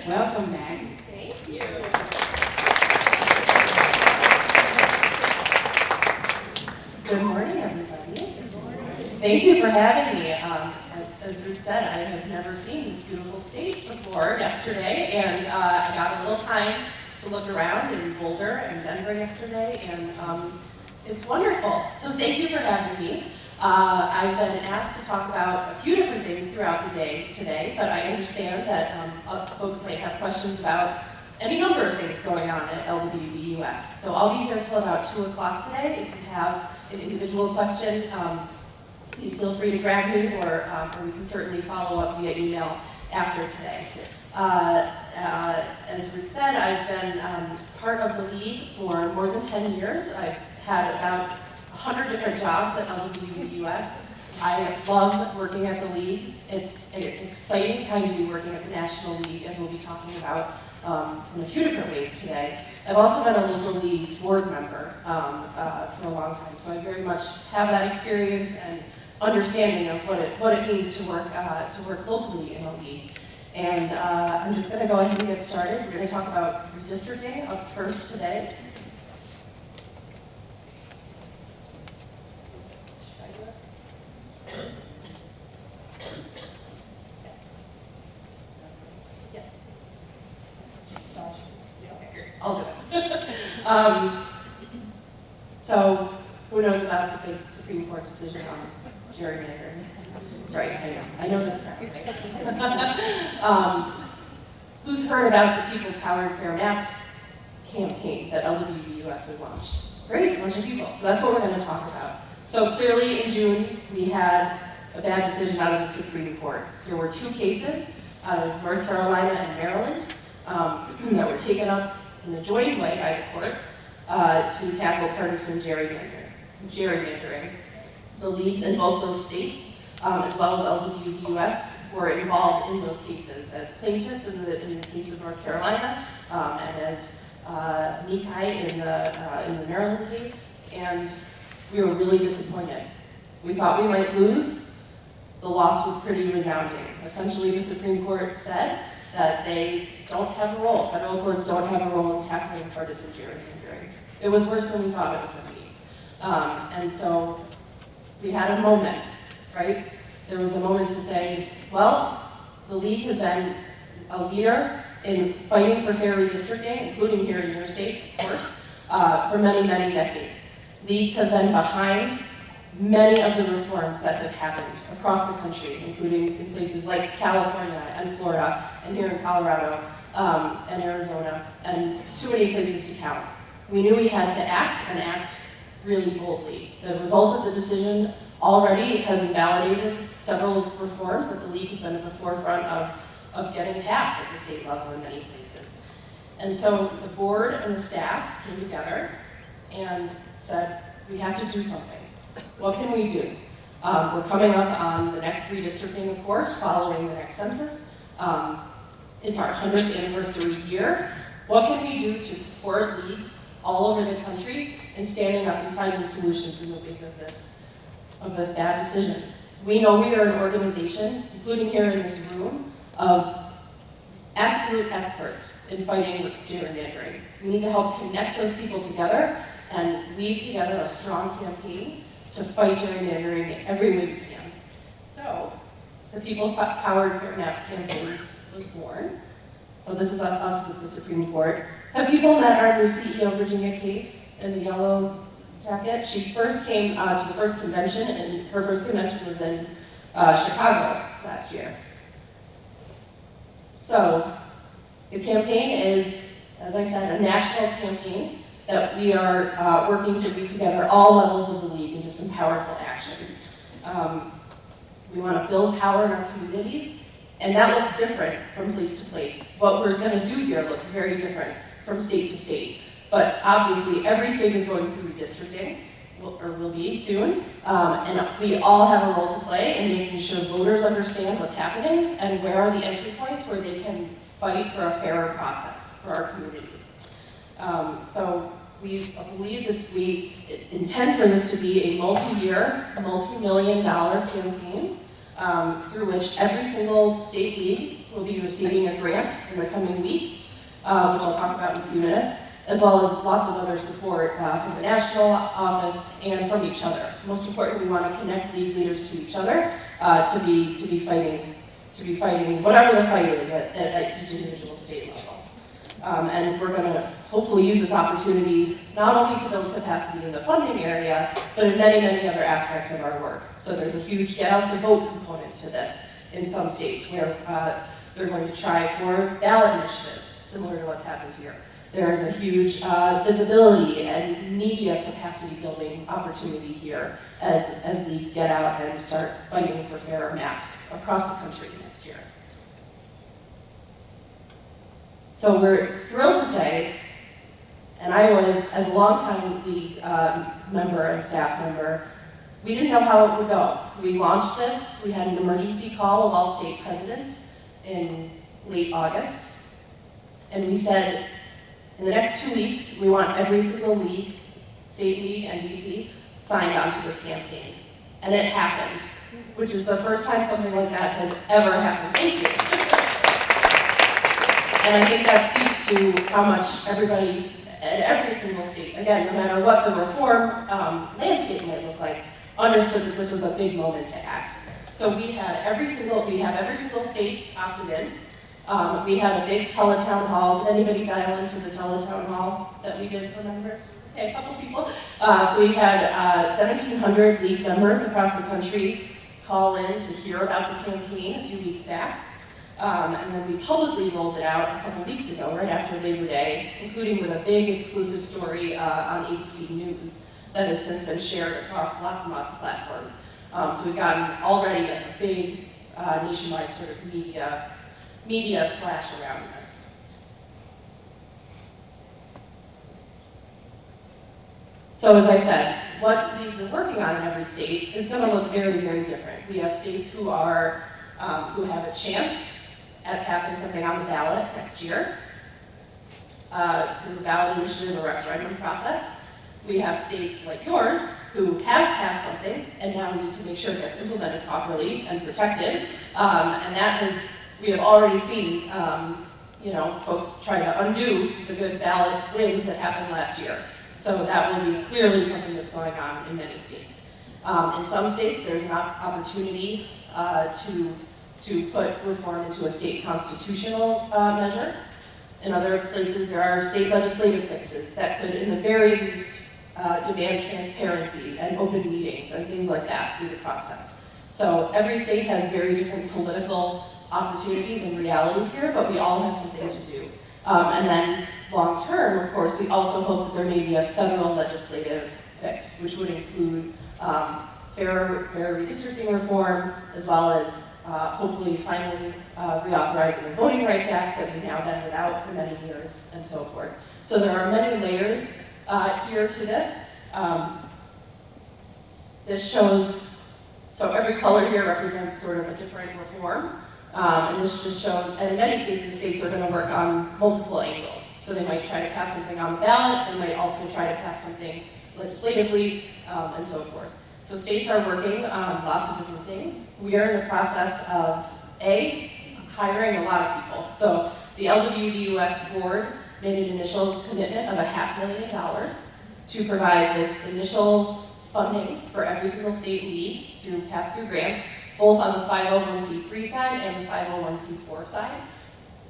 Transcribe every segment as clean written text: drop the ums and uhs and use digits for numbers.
Welcome, Maggie. Thank you. Good morning, everybody. Thank you for having me. As Ruth said, I have never seen this beautiful state before yesterday, and I got a little time to look around in Boulder and Denver yesterday, and it's wonderful. So thank you for having me. I've been asked to talk about a few different things throughout the day today, but I understand that folks might have questions about any number of things going on at LWVUS. So I'll be here until about 2 o'clock today. If you have an individual question, please feel free to grab me, or we can certainly follow up via email after today. As Ruth said, I've been part of the league for more than 10 years. I've had about 100 different jobs at LWVUS. I love working at the league. It's an exciting time to be working at the National League, as we'll be talking about in a few different ways today. I've also been a local league board member for a long time, so I very much have that experience and understanding of what it means to work locally in a league. And I'm just going to go ahead and get started. We're going to talk about redistricting up first today. I'll do it. So, who knows about the big Supreme Court decision on gerrymandering? Right, I know this crowd, right? Who's heard about the People-Powered Fair Maps campaign that LWVUS has launched? Great, a bunch of people. So that's what we're going to talk about. So clearly in June, we had a bad decision out of the Supreme Court. There were 2 cases out of North Carolina and Maryland that were taken up in a joint way by the court to tackle partisan gerrymandering. The leagues in both those states, as well as LWVUS, were involved in those cases as plaintiffs in the case of North Carolina, and as amici in the Maryland case, and we were really disappointed. We thought we might lose. The loss was pretty resounding. Essentially, the Supreme Court said that they don't have a role. Federal courts don't have a role in tackling partisan gerrymandering. It was worse than we thought it was going to be. And so we had a moment, right? There was a moment to say, well, the league has been a leader in fighting for fair redistricting, including here in your state, of course, for many, many decades. Leagues have been behind many of the reforms that have happened across the country, including in places like California and Florida, and here in Colorado, and Arizona, and too many places to count. We knew we had to act, and act really boldly. The result of the decision already has invalidated several reforms that the league has been at the forefront of getting passed at the state level in many places. And so the board and the staff came together and said, we have to do something. What can we do? We're coming up on the next redistricting, of course, following the next census. It's our 100th anniversary year. What can we do to support leagues all over the country in standing up and finding solutions in the wake of this bad decision? We know we are an organization, including here in this room, of absolute experts in fighting gerrymandering. We need to help connect those people together and weave together a strong campaign to fight gerrymandering every way we can. So, the People-Powered Fair Maps campaign was born. So this is us at the Supreme Court. Have people met our new CEO, Virginia Case, in the yellow jacket? She first came to the first convention, and her first convention was in Chicago last year. So, the campaign is, as I said, a national campaign that we are working to weave together all levels of the league into some powerful action. We want to build power in our communities, and that looks different from place to place. What we're going to do here looks very different from state to state. But obviously, every state is going through redistricting, or will be soon, and we all have a role to play in making sure voters understand what's happening and where are the entry points where they can fight for a fairer process for our communities. So we intend for this to be a multi-year, multi-million-dollar campaign through which every single state league will be receiving a grant in the coming weeks, which I'll talk about in a few minutes, as well as lots of other support from the national office and from each other. Most importantly, we want to connect league leaders to each other to be fighting whatever the fight is at each individual state level. And we're going to hopefully use this opportunity not only to build capacity in the funding area, but in many, many other aspects of our work. So there's a huge get out the vote component to this in some states where they're going to try for ballot initiatives, similar to what's happened here. There's a huge visibility and media capacity building opportunity here as leagues get out and start fighting for fairer maps across the country next year. So we're thrilled to say, and I was, as a longtime league member and staff member, we didn't know how it would go. We launched this, we had an emergency call of all state presidents in late August, and we said, in the next 2 weeks, we want every single league, state league and DC, signed on to this campaign. And it happened, which is the first time something like that has ever happened. Thank you. And I think that speaks to how much everybody at every single state, again, no matter what the reform landscape might look like, understood that this was a big moment to act. So we have every single state opted in. We had a big teletown hall. Did anybody dial into the teletown hall that we did for members? Okay, a couple people. So we had 1,700 league members across the country call in to hear about the campaign a few weeks back. And then we publicly rolled it out a couple weeks ago, right after Labor Day, including with a big exclusive story on ABC News that has since been shared across lots and lots of platforms. So we've gotten already a big nationwide sort of media splash around this. So as I said, what leagues are working on in every state is going to look very, very different. We have states who have a chance at passing something on the ballot next year through the ballot initiative or referendum process. We have states like yours who have passed something and now need to make sure it gets implemented properly and protected. And that is, we have already seen, folks try to undo the good ballot wins that happened last year. So that will be clearly something that's going on in many states. In some states, there's an opportunity to put reform into a state constitutional measure. In other places, there are state legislative fixes that could, in the very least, demand transparency and open meetings and things like that through the process. So every state has very different political opportunities and realities here, but we all have something to do. And then long term, of course, we also hope that there may be a federal legislative fix, which would include fair redistricting reform, as well as hopefully finally reauthorizing the Voting Rights Act that we've now been without for many years, and so forth. So there are many layers here to this. This shows, so every color here represents sort of a different reform. And this just shows, and in many cases, states are going to work on multiple angles. So they might try to pass something on the ballot, they might also try to pass something legislatively, and so forth. So states are working on lots of different things. We are in the process of, hiring a lot of people. So the LWVCO board made an initial commitment of $500,000 to provide this initial funding for every single state league through pass-through grants, both on the 501c3 side and the 501c4 side,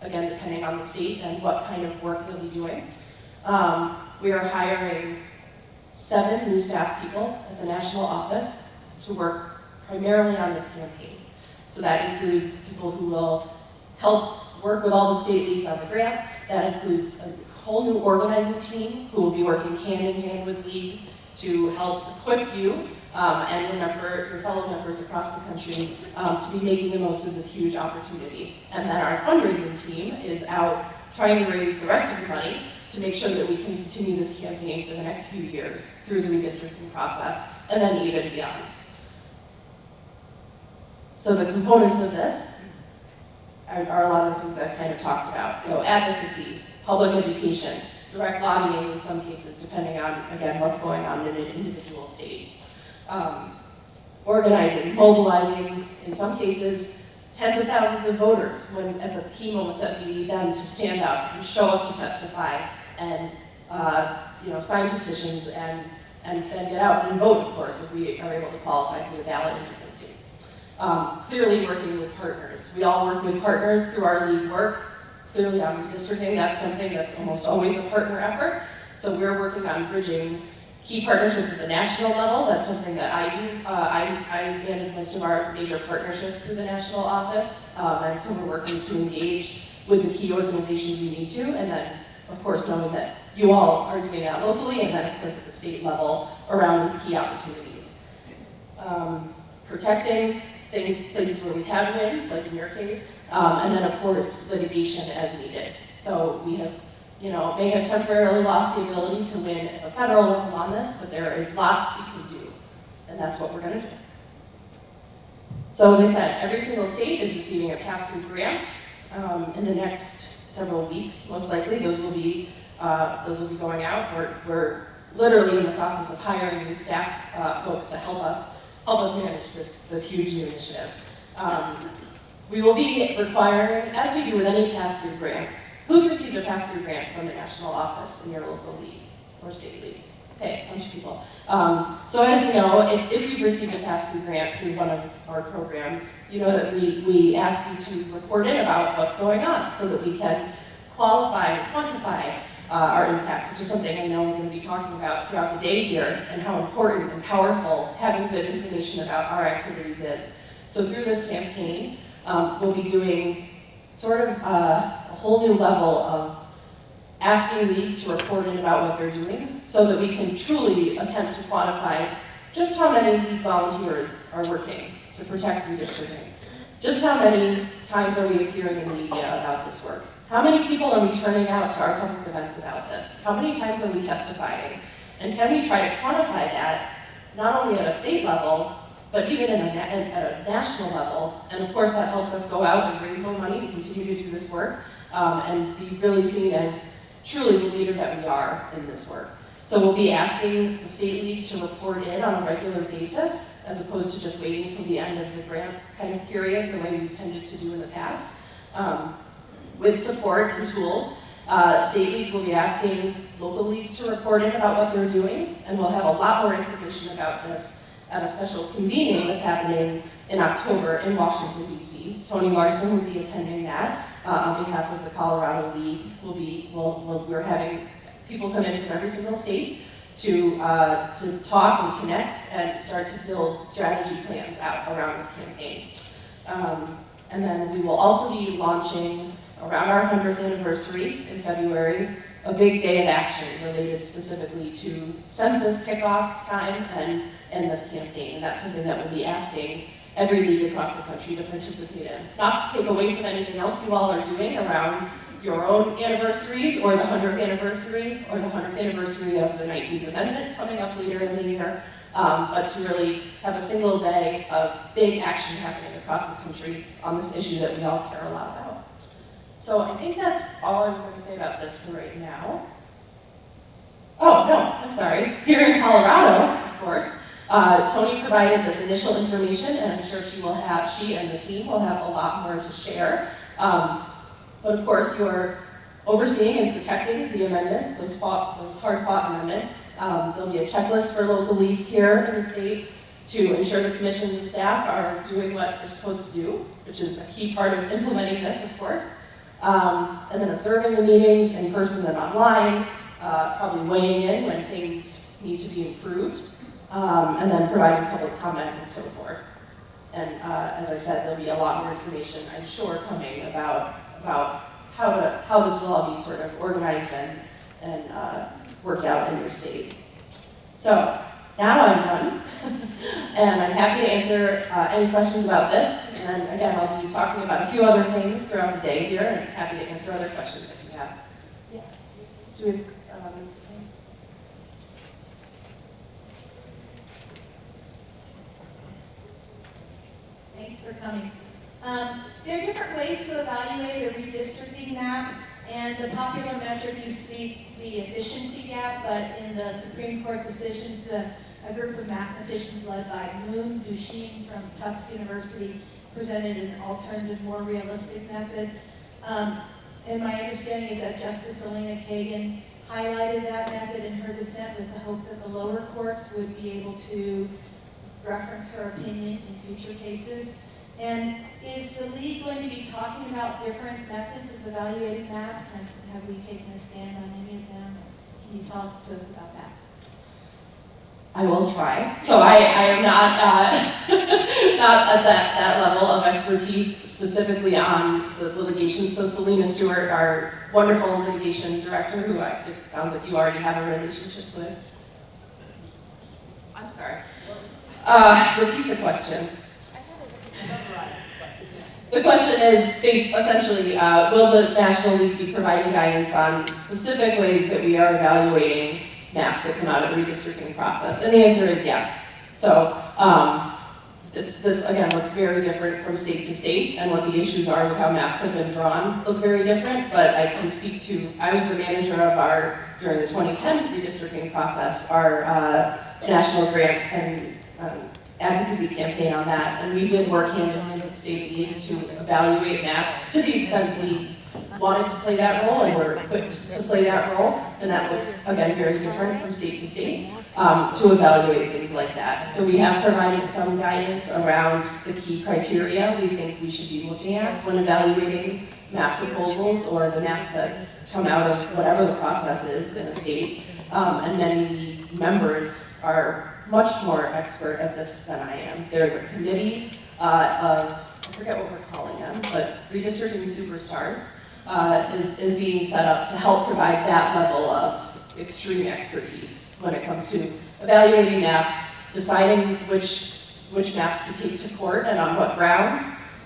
again, depending on the state and what kind of work they'll be doing. We are hiring 7 new staff people at the national office to work primarily on this campaign. So that includes people who will help work with all the state leagues on the grants. That includes a whole new organizing team who will be working hand in hand with leagues to help equip you and remember your fellow members across the country to be making the most of this huge opportunity. And then our fundraising team is out trying to raise the rest of the money to make sure that we can continue this campaign for the next few years through the redistricting process and then even beyond. So the components of this are a lot of the things I've kind of talked about. So advocacy, public education, direct lobbying in some cases, depending on, again, what's going on in an individual state. Organizing, mobilizing in some cases, tens of thousands of voters when at the key moments that we need them to stand up and show up to testify and sign petitions and then get out and vote, of course, if we are able to qualify for the ballot in different states. Clearly working with partners. We all work with partners through our league work. Clearly on redistricting, that's something that's almost always a partner effort. So we're working on bridging key partnerships at the national level. That's something that I do. I manage most of our major partnerships through the national office. And so we're working to engage with the key organizations we need to. And then, of course, knowing that you all are doing that locally, and then, of course, at the state level around these key opportunities. Protecting places where we've had wins, like in your case, and then, of course, litigation as needed. So we have, may have temporarily lost the ability to win at the federal level on this, but there is lots we can do, and that's what we're going to do. So as I said, every single state is receiving a pass-through grant in the next several weeks, most likely. Those will be going out. We're literally in the process of hiring these staff folks to help us manage this huge new initiative. We will be requiring, as we do with any pass-through grants, who's received a pass-through grant from the national office in your local league or state league? Okay, a bunch of people. So as you know, if you've received a pass-through grant through one of our programs, you know that we ask you to report in about what's going on so that we can qualify and quantify our impact, which is something I know we're going to be talking about throughout the day here, and how important and powerful having good information about our activities is. So through this campaign, we'll be doing sort of a whole new level of asking leagues to report in about what they're doing so that we can truly attempt to quantify just how many league volunteers are working to protect redistricting. Just how many times are we appearing in the media about this work? How many people are we turning out to our public events about this? How many times are we testifying? And can we try to quantify that, not only at a state level, but even at a national level? And of course, that helps us go out and raise more money to continue to do this work and be really seen as truly the leader that we are in this work. So we'll be asking the state leagues to report in on a regular basis, as opposed to just waiting until the end of the grant kind of period, the way we've tended to do in the past. With support and tools, state leagues will be asking local leagues to report in about what they're doing, and we'll have a lot more information about this at a special convening that's happening in October in Washington, D.C. Tony Larson will be attending that on behalf of the Colorado League. We're having people come in from every single state to talk and connect and start to build strategy plans out around this campaign. And then we will also be launching, around our 100th anniversary in February, a big day of action related specifically to census kickoff time and this campaign. And that's something that we'll be asking every league across the country to participate in. Not to take away from anything else you all are doing around your own anniversaries, or the 100th anniversary, or the 100th anniversary of the 19th Amendment coming up later in the year, but to really have a single day of big action happening across the country on this issue that we all care a lot about. So I think that's all I was going to say about this for right now. Oh, no, I'm sorry. Here in Colorado, of course, Tony provided this initial information, and I'm sure she and the team will have a lot more to share. But of course, you're overseeing and protecting the amendments, those hard-fought amendments. There'll be a checklist for local leagues here in the state to ensure the commissions and staff are doing what they're supposed to do, which is a key part of implementing this, of course. And then observing the meetings in person and online, probably weighing in when things need to be improved, and then providing public comment and so forth. And as I said, there'll be a lot more information, I'm sure, coming about how this will all be sort of organized and worked out in your state. So now I'm done, and I'm happy to answer any questions about this. And again, I'll be talking about a few other things throughout the day here, and I'm happy to answer other questions if you have. Yeah. Do we, Thanks for coming. There are different ways to evaluate a redistricting map, and the popular metric used to be the efficiency gap, but in the Supreme Court decisions, the a group of mathematicians led by Moon Dusheen from Tufts University presented an alternative, more realistic method. And my understanding is that Justice Elena Kagan highlighted that method in her dissent with the hope that the lower courts would be able to reference her opinion in future cases. And is the league going to be talking about different methods of evaluating maps, and have we taken a stand on any of them? Can you talk to us about that? I will try. So I am not not at that level of expertise specifically on the litigation. So Selena Stewart, our wonderful litigation director, who it sounds like you already have a relationship with. I'm sorry. Repeat the question. The question is based essentially, will the National League be providing guidance on specific ways that we are evaluating maps that come out of the redistricting process? And the answer is yes. So this again looks very different from state to state, and what the issues are with how maps have been drawn look very different, but I can speak to, I was the manager of during the 2010 redistricting process, our national grant and advocacy campaign on that, and we did work hand in hand with state leagues to evaluate maps to the extent leagues wanted to play that role and were equipped to play that role, and that looks, again, very different from state to state, to evaluate things like that. So we have provided some guidance around the key criteria we think we should be looking at when evaluating map proposals or the maps that come out of whatever the process is in a state, and many members are much more expert at this than I am. There's a committee of, I forget what we're calling them, but Redistricting Superstars is being set up to help provide that level of extreme expertise when it comes to evaluating maps, deciding which maps to take to court and on what grounds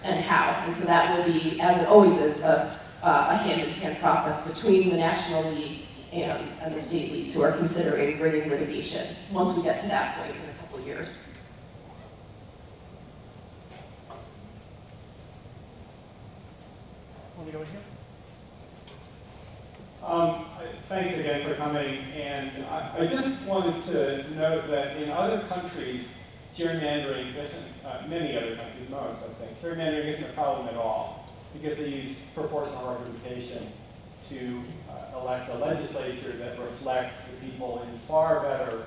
and how. And so that will be, as it always is, a hand-in-hand process between the National League and the state leagues who are considering bringing litigation once we get to that point in a couple of years. Want me to go in here? Thanks again for coming, and I just wanted to note that in other countries, gerrymandering isn't, many other countries, most I think, gerrymandering isn't a problem at all, because they use proportional representation to elect a legislature that reflects the people in far better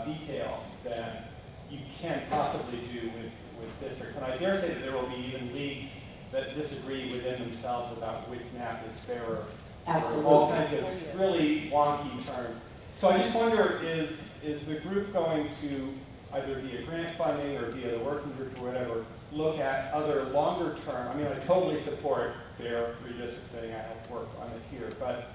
detail than you can possibly do with districts. And I dare say that there will be even leagues that disagree within themselves about which map is fairer. Absolutely. All kinds of really wonky terms. So I just wonder, is the group going to, either via grant funding or via the working group or whatever, look at other longer term, I mean, I totally support fair redistricting, I have worked on it here, but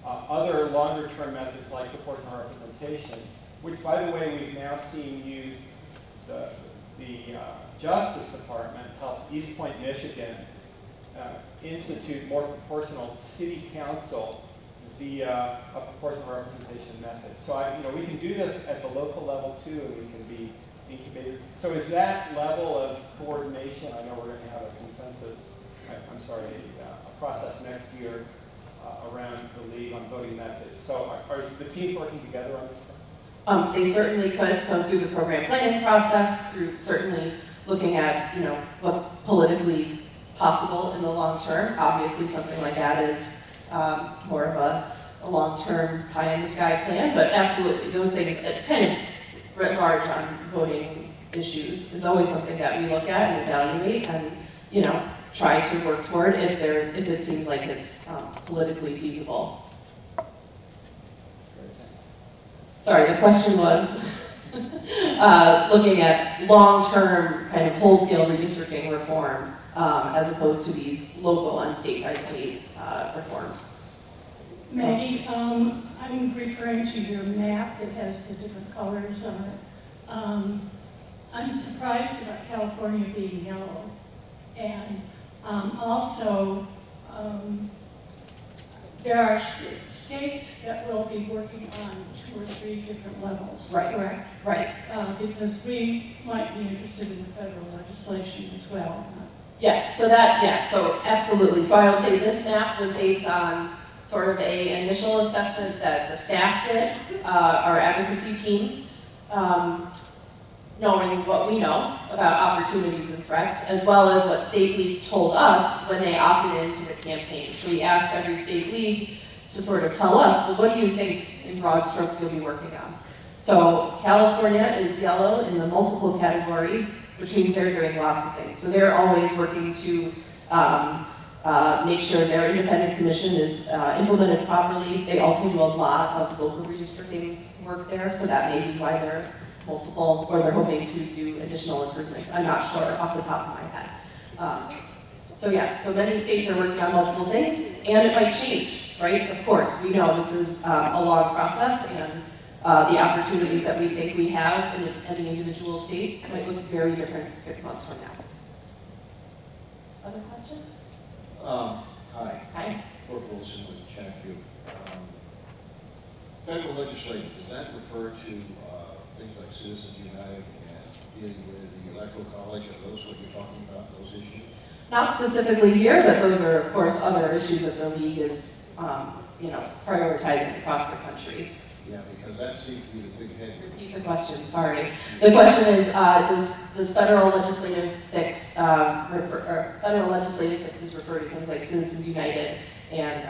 other longer term methods like proportional representation, which by the way we've now seen used, the Justice Department helped East Point, Michigan institute more proportional city council via a proportional representation method. So we can do this at the local level too, and we can be incubated. So is that level of coordination, I know we're going to have a consensus, a process next year around the league on voting methods. So are the teams working together on this thing? They certainly could, so through the program planning process, through certainly looking at what's politically possible in the long term. Obviously something like that is more of a long-term pie-in-the-sky plan, but absolutely, those things kind of writ large on voting issues is always something that we look at and evaluate and try to work toward if it seems like it's politically feasible. Sorry, the question was looking at long-term kind of whole-scale redistricting reform as opposed to these local and state-by-state reforms. Maggie, I'm referring to your map that has the different colors on it. I'm surprised about California being yellow. And also, there are states that will be working on 2 or 3 different levels, Right. correct? Right. Because we might be interested in the federal legislation as well. Yeah, so absolutely. So I will say this map was based on sort of a initial assessment that the staff did, our advocacy team, knowing what we know about opportunities and threats, as well as what state leagues told us when they opted into the campaign. So we asked every state league to sort of tell us, well, what do you think in broad strokes you'll be working on? So California is yellow in the multiple category, which means they're doing lots of things. So they're always working to make sure their independent commission is implemented properly. They also do a lot of local redistricting work there, so that may be why they're multiple, or they're hoping to do additional improvements. I'm not sure off the top of my head. So yes, so many states are working on multiple things, and it might change, right? Of course, we know this is a long process, and the opportunities that we think we have in any individual state might look very different 6 months from now. Other questions? Hi. Hi. Fort Wilson with Chatfield. Federal legislative, does that refer to things like Citizens United and dealing with the Electoral College? Are those what you're talking about, those issues? Not specifically here, but those are, of course, other issues that the league is, prioritizing across the country. Yeah, because that seems to be the big headwind. Repeat the question, sorry. The question is, does federal legislative fix, federal legislative fixes refer to things like Citizens United and